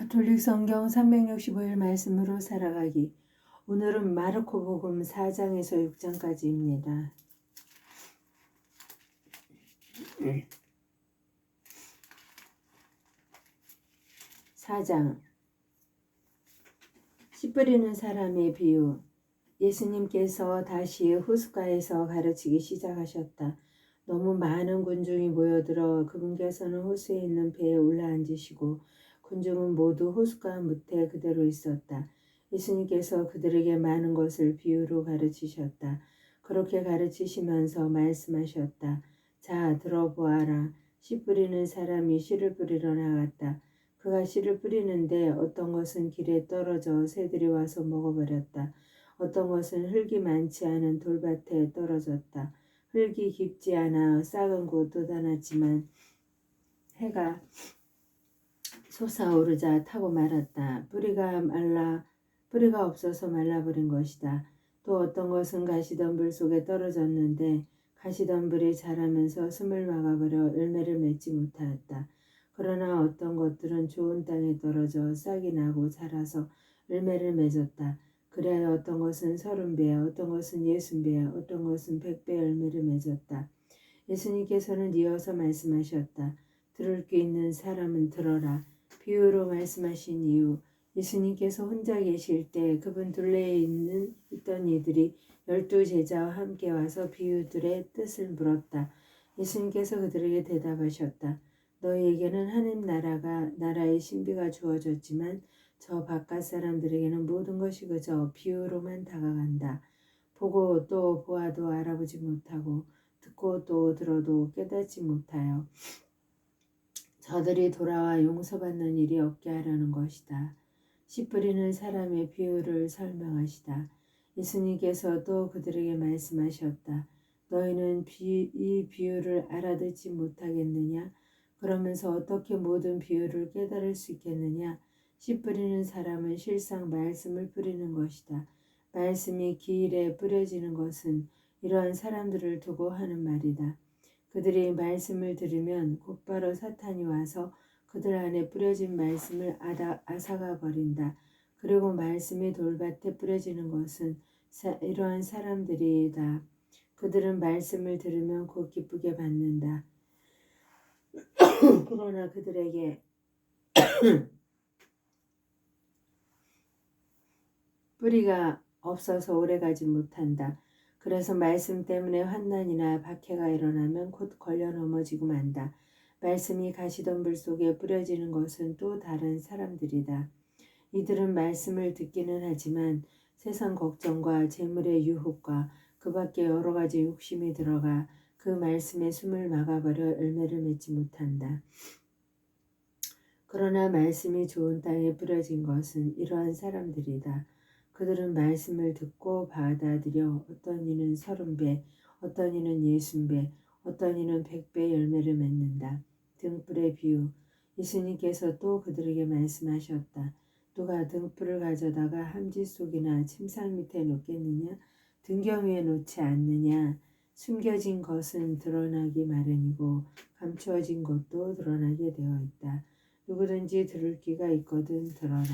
가톨릭 성경 365일 말씀으로 살아가기. 오늘은 마르코 복음 4장에서 6장까지입니다. 4장. 씨 뿌리는 사람의 비유. 예수님께서 다시 호숫가에서 가르치기 시작하셨다. 너무 많은 군중이 모여들어 그분께서는 호수에 있는 배에 올라앉으시고 군중은 모두 호숫가 밑에 그대로 있었다. 예수님께서 그들에게 많은 것을 비유로 가르치셨다. 그렇게 가르치시면서 말씀하셨다. 자, 들어보아라. 씨 뿌리는 사람이 씨를 뿌리러 나갔다. 그가 씨를 뿌리는데 어떤 것은 길에 떨어져 새들이 와서 먹어버렸다. 어떤 것은 흙이 많지 않은 돌밭에 떨어졌다. 흙이 깊지 않아 싹은 곧 돋아났지만 해가 솟아오르자 타고 말았다. 뿌리가 없어서 말라버린 것이다. 또 어떤 것은 가시덤불 속에 떨어졌는데 가시덤불이 자라면서 숨을 막아버려 열매를 맺지 못하였다. 그러나 어떤 것들은 좋은 땅에 떨어져 싹이 나고 자라서 열매를 맺었다. 그래야 어떤 것은 30배, 어떤 것은 60배, 어떤 것은 100배 열매를 맺었다. 예수님께서는 이어서 말씀하셨다. 들을 귀 있는 사람은 들어라. 비유로 말씀하신 이유. 예수님께서 혼자 계실 때 그분 둘레에 있던 이들이 12제자와 함께 와서 비유들의 뜻을 물었다. 예수님께서 그들에게 대답하셨다. 너희에게는 하늘 나라의 신비가 주어졌지만 저 바깥 사람들에게는 모든 것이 그저 비유로만 다가간다. 보고 또 보아도 알아보지 못하고 듣고 또 들어도 깨닫지 못하여 저들이 돌아와 용서받는 일이 없게 하려는 것이다. 씨 뿌리는 사람의 비유를 설명하시다. 예수님께서 또 그들에게 말씀하셨다. 너희는 이 비유를 알아듣지 못하겠느냐? 그러면서 어떻게 모든 비유를 깨달을 수 있겠느냐? 씨 뿌리는 사람은 실상 말씀을 뿌리는 것이다. 말씀이 길에 뿌려지는 것은 이러한 사람들을 두고 하는 말이다. 그들이 말씀을 들으면 곧바로 사탄이 와서 그들 안에 뿌려진 말씀을 앗아가 버린다. 그리고 말씀이 돌밭에 뿌려지는 것은 이러한 사람들이다. 그들은 말씀을 들으면 곧 기쁘게 받는다. 그러나 그들에게 뿌리가 없어서 오래가지 못한다. 그래서 말씀 때문에 환난이나 박해가 일어나면 곧 걸려 넘어지고 만다. 말씀이 가시덤불 속에 뿌려지는 것은 또 다른 사람들이다. 이들은 말씀을 듣기는 하지만 세상 걱정과 재물의 유혹과 그 밖에 여러 가지 욕심이 들어가 그 말씀에 숨을 막아버려 열매를 맺지 못한다. 그러나 말씀이 좋은 땅에 뿌려진 것은 이러한 사람들이다. 그들은 말씀을 듣고 받아들여 어떤 이는 30배, 어떤 이는 60배, 어떤 이는 100배 열매를 맺는다. 등불의 비유. 예수님께서 또 그들에게 말씀하셨다. 누가 등불을 가져다가 함지 속이나 침상 밑에 놓겠느냐? 등경 위에 놓지 않느냐? 숨겨진 것은 드러나기 마련이고 감추어진 것도 드러나게 되어 있다. 누구든지 들을 귀가 있거든 들어라.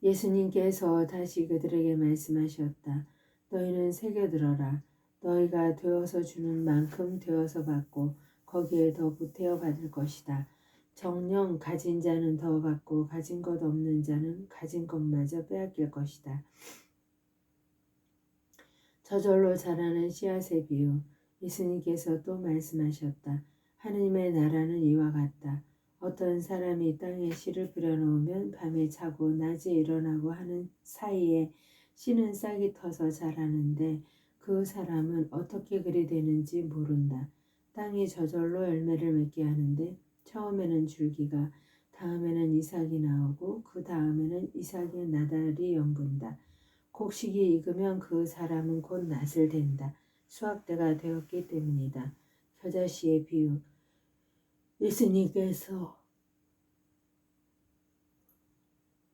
예수님께서 다시 그들에게 말씀하셨다. 너희는 새겨 들어라. 너희가 되어서 주는 만큼 되어서 받고 거기에 더 보태어 받을 것이다. 정녕 가진 자는 더 받고 가진 것 없는 자는 가진 것마저 빼앗길 것이다. 저절로 자라는 씨앗의 비유. 예수님께서 또 말씀하셨다. 하느님의 나라는 이와 같다. 어떤 사람이 땅에 씨를 뿌려놓으면 밤에 자고 낮에 일어나고 하는 사이에 씨는 싹이 터서 자라는데 그 사람은 어떻게 그리 되는지 모른다. 땅이 저절로 열매를 맺게 하는데 처음에는 줄기가, 다음에는 이삭이 나오고 그 다음에는 이삭의 나달이 연분다. 곡식이 익으면 그 사람은 곧 낫을 된다. 수확대가 되었기 때문이다. 겨자씨의 비유. 예수님께서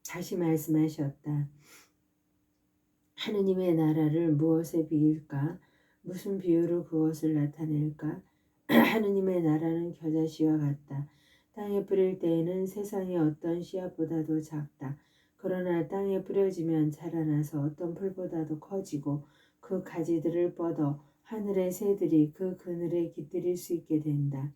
다시 말씀하셨다. 하느님의 나라를 무엇에 비길까? 무슨 비유로 그것을 나타낼까? 하느님의 나라는 겨자씨와 같다. 땅에 뿌릴 때에는 세상의 어떤 씨앗보다도 작다. 그러나 땅에 뿌려지면 자라나서 어떤 풀보다도 커지고 그 가지들을 뻗어 하늘의 새들이 그 그늘에 깃들일 수 있게 된다.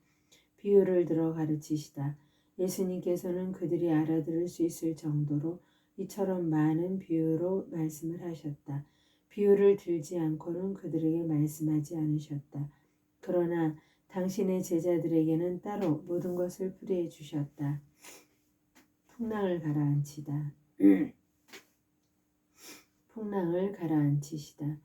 비유를 들어 가르치시다. 예수님께서는 그들이 알아들을 수 있을 정도로 이처럼 많은 비유로 말씀을 하셨다. 비유를 들지 않고는 그들에게 말씀하지 않으셨다. 그러나 당신의 제자들에게는 따로 모든 것을 풀이해 주셨다. 풍랑을 가라앉히다. 풍랑을 가라앉히시다.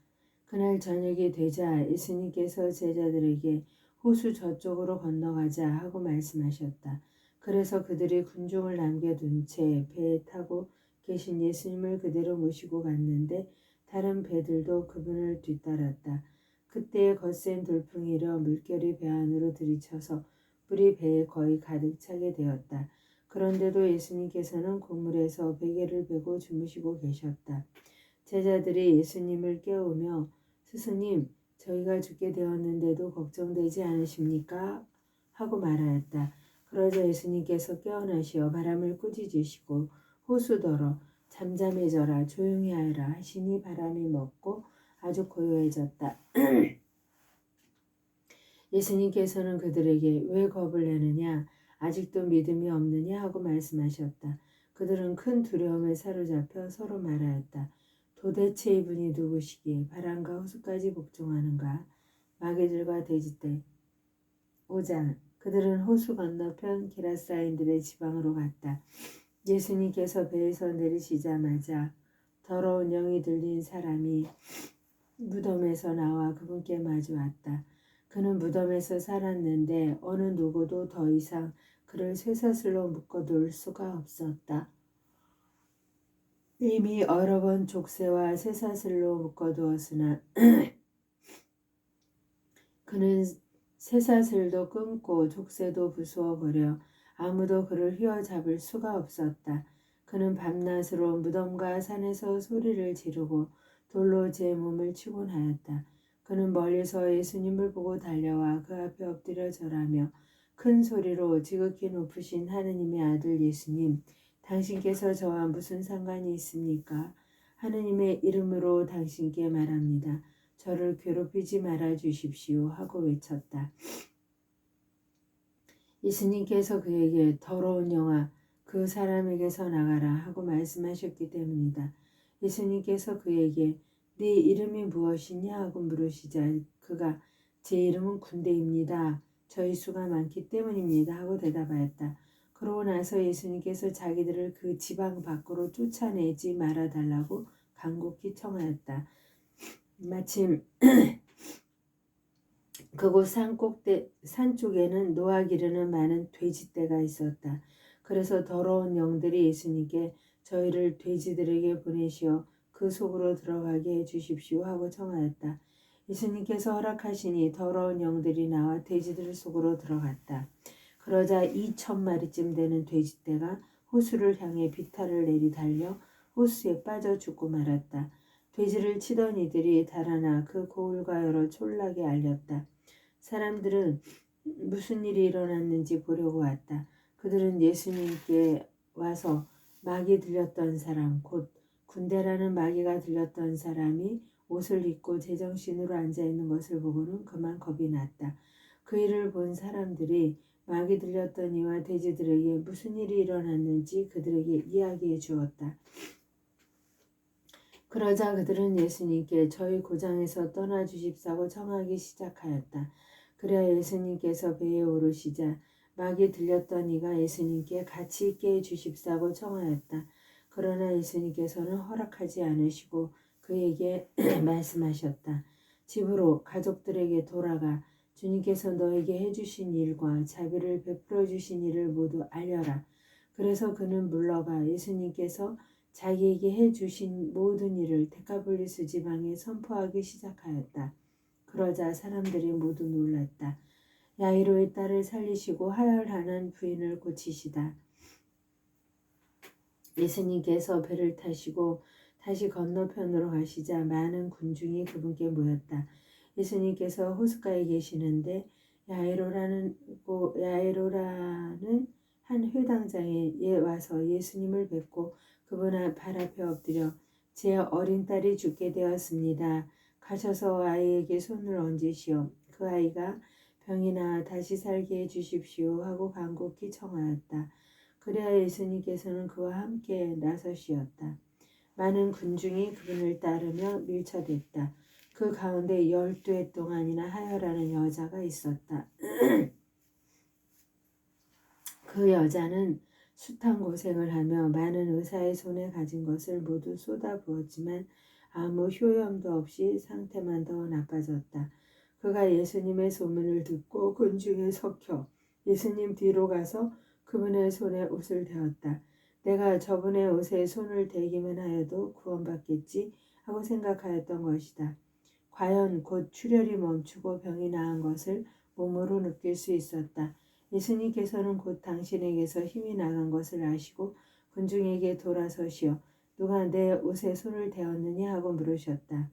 그날 저녁이 되자 예수님께서 제자들에게 호수 저쪽으로 건너가자 하고 말씀하셨다. 그래서 그들이 군중을 남겨둔 채 배에 타고 계신 예수님을 그대로 모시고 갔는데 다른 배들도 그분을 뒤따랐다. 그때에 거센 돌풍이려 물결이 배 안으로 들이쳐서 물이 배에 거의 가득 차게 되었다. 그런데도 예수님께서는 그물에서 베개를 베고 주무시고 계셨다. 제자들이 예수님을 깨우며 스승님, 저희가 죽게 되었는데도 걱정되지 않으십니까? 하고 말하였다. 그러자 예수님께서 깨어나시어 바람을 꾸짖으시고 호수더러 잠잠해져라 조용히 하여라 하시니 바람이 멎고 아주 고요해졌다. 예수님께서는 그들에게 왜 겁을 내느냐 아직도 믿음이 없느냐 하고 말씀하셨다. 그들은 큰 두려움에 사로잡혀 서로 말하였다. 도대체 이분이 누구시기에 바람과 호수까지 복종하는가? 마귀들과 돼지떼. 5장. 그들은 호수 건너편 게라사인들의 지방으로 갔다. 예수님께서 배에서 내리시자마자 더러운 영이 들린 사람이 무덤에서 나와 그분께 마주 왔다. 그는 무덤에서 살았는데 어느 누구도 더 이상 그를 쇠사슬로 묶어둘 수가 없었다. 이미 여러 번 족쇄와 쇠사슬로 묶어두었으나 그는 쇠사슬도 끊고 족쇄도 부수어버려 아무도 그를 휘어잡을 수가 없었다. 그는 밤낮으로 무덤과 산에서 소리를 지르고 돌로 제 몸을 치곤 하였다. 그는 멀리서 예수님을 보고 달려와 그 앞에 엎드려 절하며 큰 소리로 지극히 높으신 하느님의 아들 예수님, 당신께서 저와 무슨 상관이 있습니까? 하느님의 이름으로 당신께 말합니다. 저를 괴롭히지 말아 주십시오 하고 외쳤다. 예수님께서 그에게 더러운 영아 그 사람에게서 나가라 하고 말씀하셨기 때문이다. 예수님께서 그에게 네 이름이 무엇이냐 하고 물으시자 그가 제 이름은 군대입니다. 저희 수가 많기 때문입니다 하고 대답하였다. 그러고 나서 예수님께서 자기들을 그 지방 밖으로 쫓아내지 말아달라고 간곡히 청하였다. 마침 그곳 산 쪽에는 노아 기르는 많은 돼지떼가 있었다. 그래서 더러운 영들이 예수님께 저희를 돼지들에게 보내시어 그 속으로 들어가게 해주십시오 하고 청하였다. 예수님께서 허락하시니 더러운 영들이 나와 돼지들 속으로 들어갔다. 그러자 2,000마리쯤 되는 돼지떼가 호수를 향해 비탈을 내리달려 호수에 빠져 죽고 말았다. 돼지를 치던 이들이 달아나 그 고울과 여러 촌락에 알렸다. 사람들은 무슨 일이 일어났는지 보려고 왔다. 그들은 예수님께 와서 마귀 들렸던 사람, 곧 군대라는 마귀가 들렸던 사람이 옷을 입고 제정신으로 앉아있는 것을 보고는 그만 겁이 났다. 그 일을 본 사람들이 마귀 들렸던 이와 돼지들에게 무슨 일이 일어났는지 그들에게 이야기해 주었다. 그러자 그들은 예수님께 저희 고장에서 떠나 주십사고 청하기 시작하였다. 그래야 예수님께서 배에 오르시자 마귀 들렸던 이가 예수님께 같이 있게 해주십사고 청하였다. 그러나 예수님께서는 허락하지 않으시고 그에게 말씀하셨다. 집으로 가족들에게 돌아가 주님께서 너에게 해주신 일과 자비를 베풀어 주신 일을 모두 알려라. 그래서 그는 물러가 예수님께서 자기에게 해주신 모든 일을 데카폴리스 지방에 선포하기 시작하였다. 그러자 사람들이 모두 놀랐다. 야이로의 딸을 살리시고 하혈하는 부인을 고치시다. 예수님께서 배를 타시고 다시 건너편으로 가시자 많은 군중이 그분께 모였다. 예수님께서 호숫가에 계시는데 야이로라는 한 회당장에 와서 예수님을 뵙고 그분 발 앞에 엎드려 제 어린 딸이 죽게 되었습니다. 가셔서 아이에게 손을 얹으시오. 그 아이가 병이 나아 다시 살게 해주십시오 하고 간곡히 청하였다. 그래야 예수님께서는 그와 함께 나서시었다. 많은 군중이 그분을 따르며 밀쳐댔다. 그 가운데 12해 동안이나 하여라는 여자가 있었다. 그 여자는 숱한 고생을 하며 많은 의사의 손에 가진 것을 모두 쏟아부었지만 아무 효염도 없이 상태만 더 나빠졌다. 그가 예수님의 소문을 듣고 군중에 섞여 예수님 뒤로 가서 그분의 손에 옷을 대었다. 내가 저분의 옷에 손을 대기만 하여도 구원받겠지 하고 생각하였던 것이다. 과연 곧 출혈이 멈추고 병이 나은 것을 몸으로 느낄 수 있었다. 예수님께서는 곧 당신에게서 힘이 나간 것을 아시고 군중에게 돌아서시어 누가 내 옷에 손을 대었느냐 하고 물으셨다.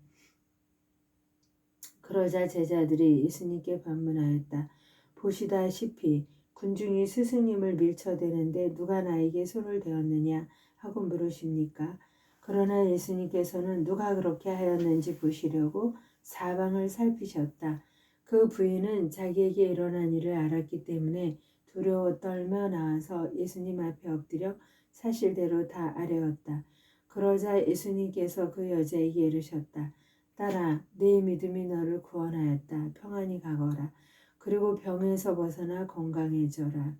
그러자 제자들이 예수님께 반문하였다. 보시다시피 군중이 스승님을 밀쳐대는데 누가 나에게 손을 대었느냐 하고 물으십니까? 그러나 예수님께서는 누가 그렇게 하였는지 보시려고 사방을 살피셨다. 그 부인은 자기에게 일어난 일을 알았기 때문에 두려워 떨며 나와서 예수님 앞에 엎드려 사실대로 다 아뢰었다. 그러자 예수님께서 그 여자에게 이르셨다. 딸아, 네 믿음이 너를 구원하였다. 평안히 가거라. 그리고 병에서 벗어나 건강해져라.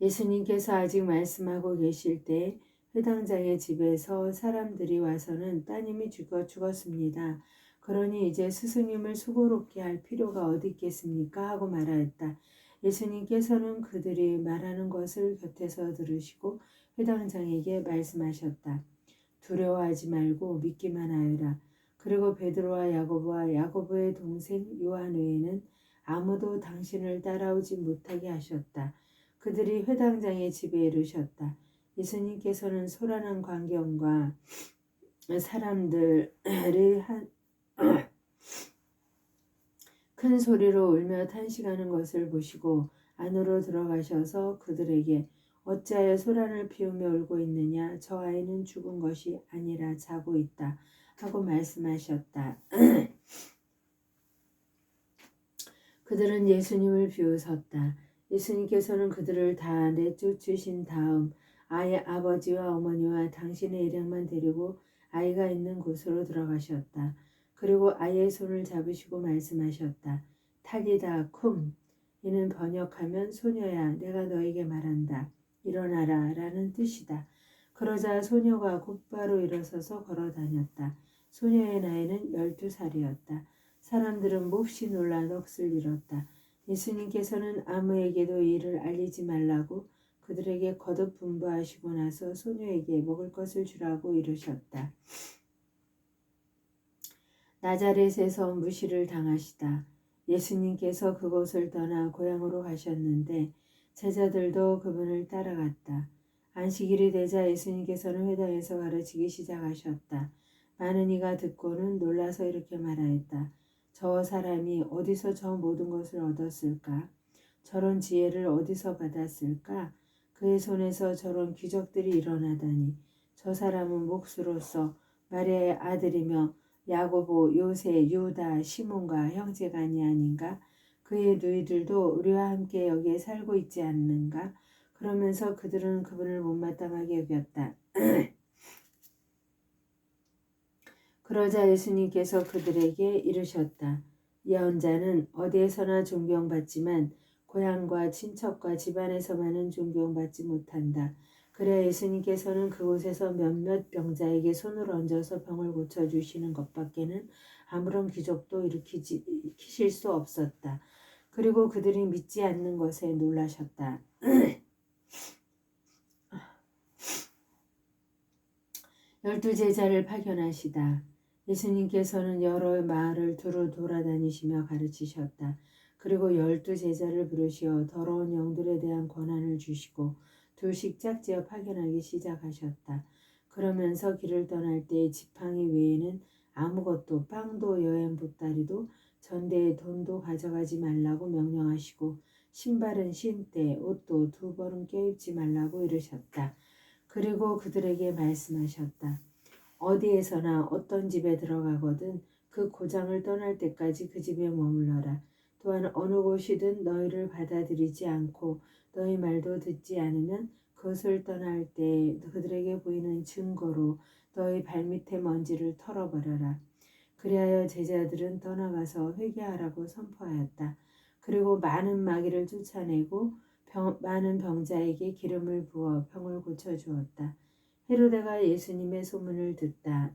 예수님께서 아직 말씀하고 계실 때 회당장의 집에서 사람들이 와서는 따님이 죽었습니다. 그러니 이제 스승님을 수고롭게 할 필요가 어디 있겠습니까? 하고 말하였다. 예수님께서는 그들이 말하는 것을 곁에서 들으시고 회당장에게 말씀하셨다. 두려워하지 말고 믿기만 하여라. 그리고 베드로와 야고보와 야고보의 동생 요한 외에는 아무도 당신을 따라오지 못하게 하셨다. 그들이 회당장의 집에 이르셨다. 예수님께서는 소란한 광경과 사람들이 큰 소리로 울며 탄식하는 것을 보시고 안으로 들어가셔서 그들에게 어찌하여 소란을 피우며 울고 있느냐? 저 아이는 죽은 것이 아니라 자고 있다 하고 말씀하셨다. 그들은 예수님을 비웃었다. 예수님께서는 그들을 다 내쫓으신 다음 아이의 아버지와 어머니와 당신의 일행만 데리고 아이가 있는 곳으로 들어가셨다. 그리고 아이의 손을 잡으시고 말씀하셨다. 탈리다 쿰. 이는 번역하면 소녀야 내가 너에게 말한다. 일어나라 라는 뜻이다. 그러자 소녀가 곧바로 일어서서 걸어다녔다. 소녀의 나이는 12살이었다. 사람들은 몹시 놀라 넋을 잃었다. 예수님께서는 아무에게도 이를 알리지 말라고 그들에게 거듭 분부하시고 나서 소녀에게 먹을 것을 주라고 이르셨다. 나자렛에서 무시를 당하시다. 예수님께서 그곳을 떠나 고향으로 가셨는데 제자들도 그분을 따라갔다. 안식일이 되자 예수님께서는 회당에서 가르치기 시작하셨다. 많은 이가 듣고는 놀라서 이렇게 말하였다. 저 사람이 어디서 저 모든 것을 얻었을까? 저런 지혜를 어디서 받았을까? 그의 손에서 저런 기적들이 일어나다니. 저 사람은 목수로서 마리아의 아들이며 야고보, 요세, 유다, 시몬과 형제간이 아닌가? 그의 누이들도 우리와 함께 여기에 살고 있지 않는가? 그러면서 그들은 그분을 못마땅하게 여겼다. 그러자 예수님께서 그들에게 이르셨다. 예언자는 어디에서나 존경받지만 고향과 친척과 집안에서만은 존경받지 못한다. 그래 예수님께서는 그곳에서 몇몇 병자에게 손을 얹어서 병을 고쳐주시는 것밖에는 아무런 기적도 일으키실 수 없었다. 그리고 그들이 믿지 않는 것에 놀라셨다. 12제자를 파견하시다. 예수님께서는 여러 마을을 두루 돌아다니시며 가르치셨다. 그리고 12제자를 부르시어 더러운 영들에 대한 권한을 주시고 둘씩 짝지어 파견하기 시작하셨다. 그러면서 길을 떠날 때 지팡이 외에는 아무것도 빵도 여행 보따리도 전대의 돈도 가져가지 말라고 명령하시고 신발은 신되 옷도 2벌은 껴입지 말라고 이르셨다. 그리고 그들에게 말씀하셨다. 어디에서나 어떤 집에 들어가거든 그 고장을 떠날 때까지 그 집에 머물러라. 또한 어느 곳이든 너희를 받아들이지 않고 너희 말도 듣지 않으면 그것을 떠날 때 그들에게 보이는 증거로 너희 발밑의 먼지를 털어버려라. 그리하여 제자들은 떠나가서 회개하라고 선포하였다. 그리고 많은 마귀를 쫓아내고 많은 병자에게 기름을 부어 병을 고쳐주었다. 헤로데가 예수님의 소문을 듣다.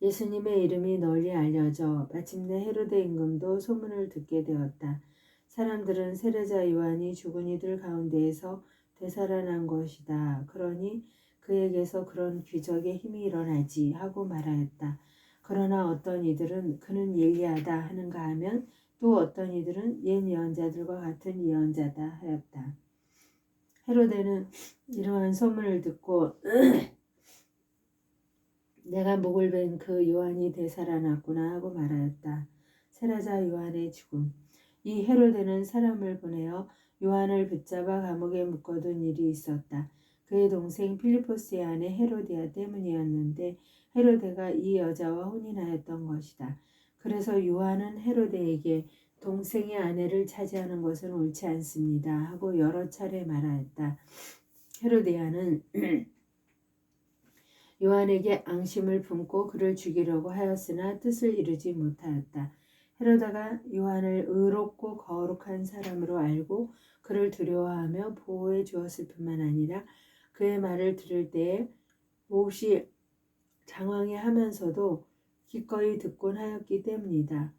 예수님의 이름이 널리 알려져 마침내 헤로데 임금도 소문을 듣게 되었다. 사람들은 세례자 요한이 죽은 이들 가운데에서 되살아난 것이다. 그러니 그에게서 그런 기적의 힘이 일어나지 하고 말하였다. 그러나 어떤 이들은 그는 예리하다 하는가 하면 또 어떤 이들은 옛 예언자들과 같은 예언자다 하였다. 헤로데는 이러한 소문을 듣고 내가 목을 벤 그 요한이 되살아났구나 하고 말하였다. 세례자 요한의 죽음. 이 헤로데는 사람을 보내어 요한을 붙잡아 감옥에 묶어둔 일이 있었다. 그의 동생 필리포스의 아내 헤로디아 때문이었는데 헤로데가 이 여자와 혼인하였던 것이다. 그래서 요한은 헤로데에게 동생의 아내를 차지하는 것은 옳지 않습니다 하고 여러 차례 말하였다. 헤로디아는 요한에게 앙심을 품고 그를 죽이려고 하였으나 뜻을 이루지 못하였다. 헤로다가 요한을 의롭고 거룩한 사람으로 알고 그를 두려워하며 보호해 주었을 뿐만 아니라 그의 말을 들을 때에 몹시 장황해하면서도 기꺼이 듣곤 하였기 때문이다.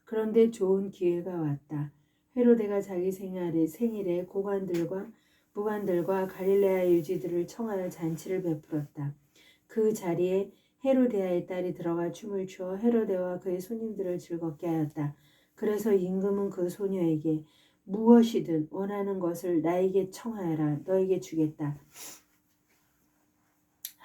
그런데 좋은 기회가 왔다. 헤로데가 자기 생일에 고관들과 무관들과 갈릴레아 유지들을 청하여 잔치를 베풀었다. 그 자리에 헤로데아의 딸이 들어가 춤을 추어 헤로데와 그의 손님들을 즐겁게 하였다. 그래서 임금은 그 소녀에게 무엇이든 원하는 것을 나에게 청하여라. 너에게 주겠다.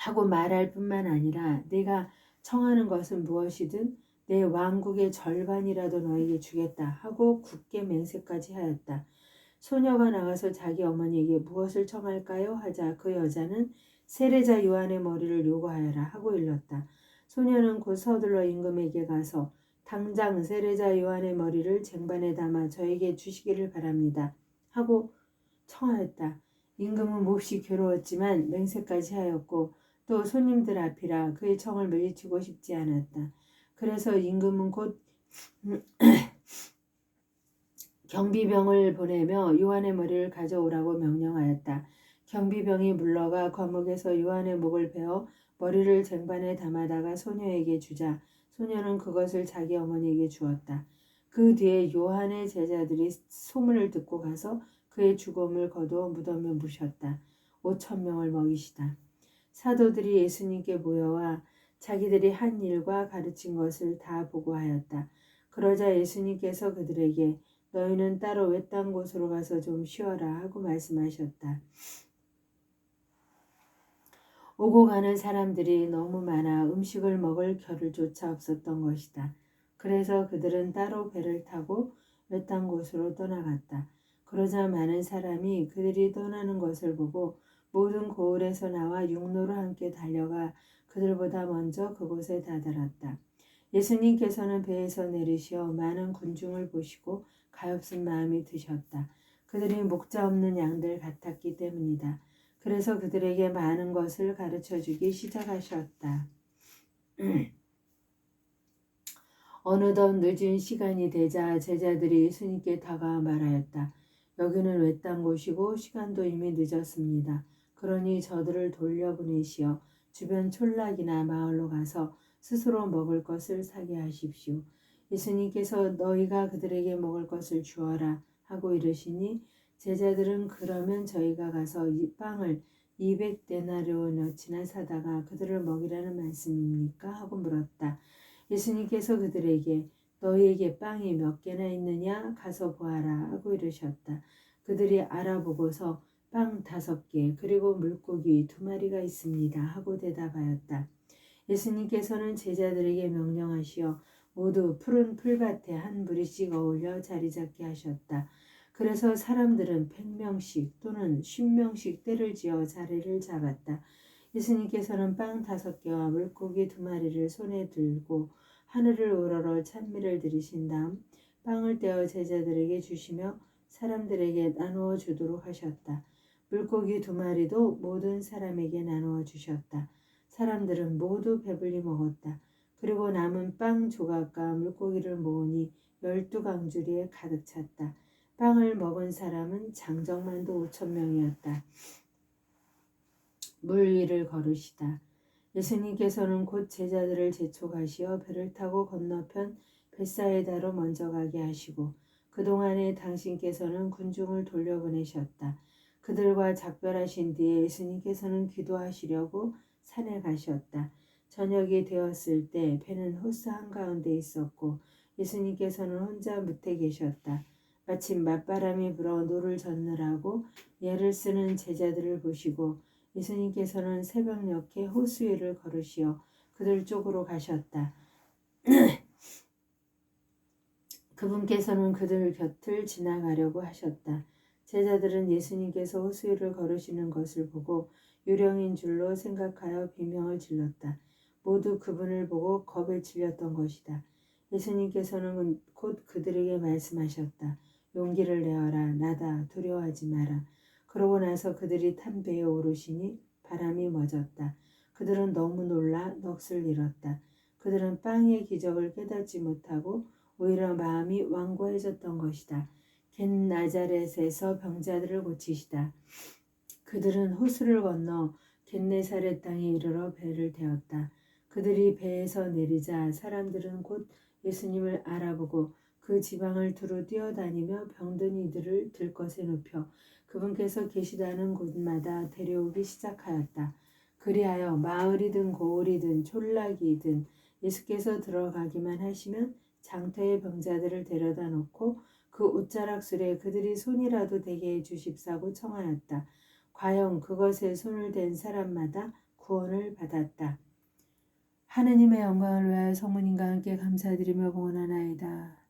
하고 말할 뿐만 아니라 내가 청하는 것은 무엇이든 내 왕국의 절반이라도 너에게 주겠다 하고 굳게 맹세까지 하였다. 소녀가 나가서 자기 어머니에게 무엇을 청할까요? 하자 그 여자는 세례자 요한의 머리를 요구하여라 하고 일렀다. 소녀는 곧 서둘러 임금에게 가서 당장 세례자 요한의 머리를 쟁반에 담아 저에게 주시기를 바랍니다 하고 청하였다. 임금은 몹시 괴로웠지만 맹세까지 하였고 또 손님들 앞이라 그의 청을 물리치고 싶지 않았다. 그래서 임금은 곧 경비병을 보내며 요한의 머리를 가져오라고 명령하였다. 경비병이 물러가 거목에서 요한의 목을 베어 머리를 쟁반에 담아다가 소녀에게 주자 소녀는 그것을 자기 어머니에게 주었다. 그 뒤에 요한의 제자들이 소문을 듣고 가서 그의 죽음을 거두어 무덤에 묻혔다. 5,000명을 먹이시다. 사도들이 예수님께 모여와 자기들이 한 일과 가르친 것을 다 보고하였다. 그러자 예수님께서 그들에게 너희는 따로 외딴 곳으로 가서 좀 쉬어라 하고 말씀하셨다. 오고 가는 사람들이 너무 많아 음식을 먹을 겨를조차 없었던 것이다. 그래서 그들은 따로 배를 타고 외딴 곳으로 떠나갔다. 그러자 많은 사람이 그들이 떠나는 것을 보고 모든 고을에서 나와 육로로 함께 달려가 그들보다 먼저 그곳에 다다랐다. 예수님께서는 배에서 내리시어 많은 군중을 보시고 가엾은 마음이 드셨다. 그들이 목자 없는 양들 같았기 때문이다. 그래서 그들에게 많은 것을 가르쳐주기 시작하셨다. 어느덧 늦은 시간이 되자 제자들이 예수님께 다가와 말하였다. 여기는 외딴 곳이고 시간도 이미 늦었습니다. 그러니 저들을 돌려보내시어 주변 촌락이나 마을로 가서 스스로 먹을 것을 사게 하십시오. 예수님께서 너희가 그들에게 먹을 것을 주어라 하고 이르시니 제자들은 그러면 저희가 가서 이 빵을 200데나리온어치나 사다가 그들을 먹이라는 말씀입니까? 하고 물었다. 예수님께서 그들에게 너희에게 빵이 몇 개나 있느냐? 가서 보아라 하고 이르셨다. 그들이 알아보고서 빵 5개 그리고 물고기 2마리가 있습니다 하고 대답하였다. 예수님께서는 제자들에게 명령하시어 모두 푸른 풀밭에 한 무리씩 어울려 자리 잡게 하셨다. 그래서 사람들은 100명씩 또는 50명씩 떼를 지어 자리를 잡았다. 예수님께서는 빵 5개와 물고기 2마리를 손에 들고 하늘을 우러러 찬미를 드리신 다음 빵을 떼어 제자들에게 주시며 사람들에게 나누어 주도록 하셨다. 물고기 2마리도 모든 사람에게 나누어 주셨다. 사람들은 모두 배불리 먹었다. 그리고 남은 빵 조각과 물고기를 모으니 12강주리에 가득 찼다. 빵을 먹은 사람은 장정만도 5,000명이었다. 물 위를 걸으시다. 예수님께서는 곧 제자들을 재촉하시어 배를 타고 건너편 벳사이다로 먼저 가게 하시고 그동안에 당신께서는 군중을 돌려보내셨다. 그들과 작별하신 뒤에 예수님께서는 기도하시려고 산에 가셨다. 저녁이 되었을 때 배는 호수 한가운데 있었고 예수님께서는 혼자 뭇에 계셨다. 마침 맞바람이 불어 노를 젓느라고 예를 쓰는 제자들을 보시고 예수님께서는 새벽녘에 호수 위를 걸으시어 그들 쪽으로 가셨다. 그분께서는 그들 곁을 지나가려고 하셨다. 제자들은 예수님께서 호수 위를 걸으시는 것을 보고 유령인 줄로 생각하여 비명을 질렀다. 모두 그분을 보고 겁에 질렸던 것이다. 예수님께서는 곧 그들에게 말씀하셨다. 용기를 내어라. 나다. 두려워하지 마라. 그러고 나서 그들이 탄 배에 오르시니 바람이 멎었다. 그들은 너무 놀라 넋을 잃었다. 그들은 빵의 기적을 깨닫지 못하고 오히려 마음이 완고해졌던 것이다. 겟나자렛에서 병자들을 고치시다. 그들은 호수를 건너 겟네사렛 땅에 이르러 배를 태웠다. 그들이 배에서 내리자 사람들은 곧 예수님을 알아보고 그 지방을 두루 뛰어다니며 병든 이들을 들것에 눕혀 그분께서 계시다는 곳마다 데려오기 시작하였다. 그리하여 마을이든 고을이든 촌락이든 예수께서 들어가기만 하시면 장터의 병자들을 데려다 놓고 그 옷자락술에 그들이 손이라도 대게 해주십사고 청하였다. 과연 그것에 손을 댄 사람마다 구원을 받았다. 하느님의 영광을 위하여 성모님과 함께 감사드리며 봉헌하나이다.